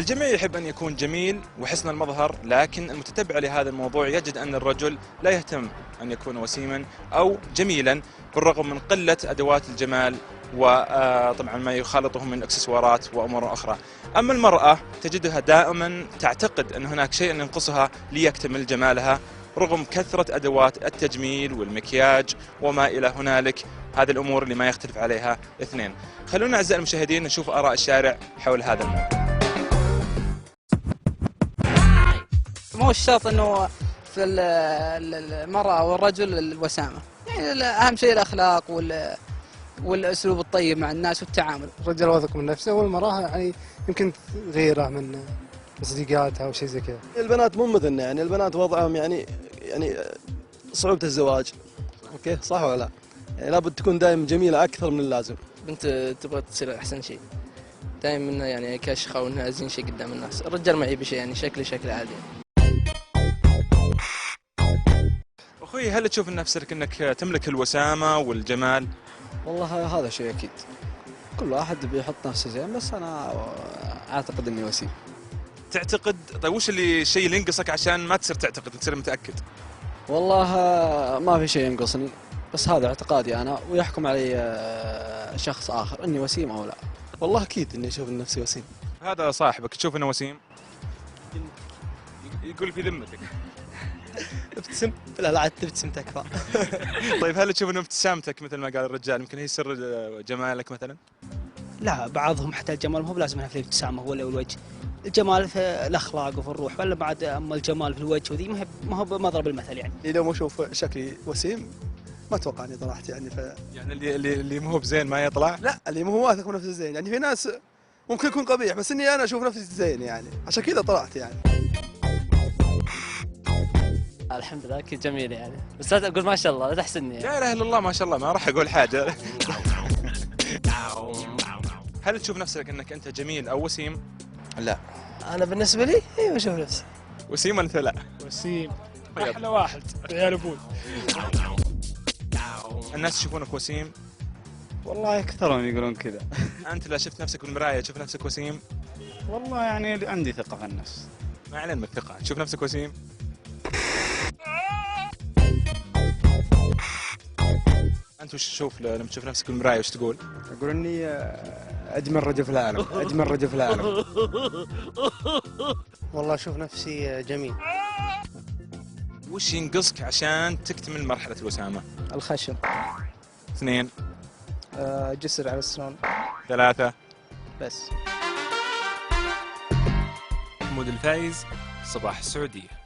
الجميع يحب أن يكون جميل وحسن المظهر، لكن المتتبع لهذا الموضوع يجد أن الرجل لا يهتم أن يكون وسيما أو جميلا بالرغم من قلة أدوات الجمال وطبعا ما يخالطه من اكسسوارات وأمور أخرى. أما المرأة تجدها دائما تعتقد أن هناك شيء ينقصها ليكتمل جمالها رغم كثرة أدوات التجميل والمكياج وما إلى هنالك. هذه الأمور اللي ما يختلف عليها اثنين. خلونا أعزائي المشاهدين نشوف آراء الشارع حول هذا الموضوع. مو الشرط انه في المرأة والرجل الوسامة، يعني اهم شيء الاخلاق والاسلوب الطيب مع الناس والتعامل. الرجل واثق من نفسه والمرأة يعني يمكن غيره من صديقاتها او شيء زي كذا. البنات مو مثلنا، يعني البنات وضعهم يعني صعوبة الزواج. اوكي صح ولا لا؟ يعني لابد تكون دائما جميلة اكثر من اللازم. بنت تبغى تصير احسن شيء دائما، يعني كشخة وانها زين شيء قدام الناس. الرجال ما يبي شيء، يعني شكل عادي. أخوي، هل تشوف نفسك أنك تملك الوسامة والجمال؟ والله هذا شيء أكيد، كل واحد بيحط نفسه زين، بس أنا أعتقد إني وسيم. تعتقد؟ طيب وش الشيء اللي ينقصك عشان ما تصير تعتقد، تصير متأكد؟ والله ما في شيء ينقصني، بس هذا اعتقادي أنا، ويحكم علي شخص آخر إني وسيم أو لا. والله أكيد إني أشوف نفسي وسيم. هذا صاحبك تشوف أنه وسيم؟ يقول في ذمتك. ابتسم، لا عاد تبتسم تكفى. طيب هل تشوف انه ابتسامتك مثل ما قال الرجال يمكن هي سر جمالك مثلا؟ لا، بعضهم حتى الجمال مو بلازم في الابتسامه ولا الوجه، الجمال في الاخلاق وفي الروح، ولا بعد اما الجمال في الوجه وذي ما هو بمضرب المثل يعني. لو ما اشوف شكلي وسيم ما اتوقع اني طلعت يعني يعني اللي مو بزين ما يطلع؟ لا، اللي مو واثق من نفسه زين، يعني في ناس ممكن يكون قبيح بس اني انا اشوف نفسي زين، يعني عشان كذا طلعت يعني. الحمد لله اكيد جميل يعني، بس لا تقول ما شاء الله، لا تحسني يعني. لا اله الا الله ما شاء الله، ما راح اقول حاجه. هل تشوف نفسك انك انت جميل او وسيم؟ لا، انا بالنسبه لي ايوه اشوف نفسي وسيم ولا انت لا؟ وسيم احلى واحد عيال ابوي. الناس يشوفونك وسيم؟ والله كثرهم يقولون كذا. انت لا شفت نفسك بالمرايه تشوف نفسك وسيم؟ والله يعني عندي ثقة في النفس. ما علينا من الثقه، تشوف نفسك وسيم؟ انت وش تشوف لما تشوف نفسك بالمرايه وش تقول؟ أقول إني أجمل رجل في العالم، أجمل رجل في العالم. والله اشوف نفسي جميل. وش ينقصك عشان تكتمل مرحله الوسامه؟ الخشم. 2 جسر على السنون. 3 بس. محمود الفايز، صباح السعودية.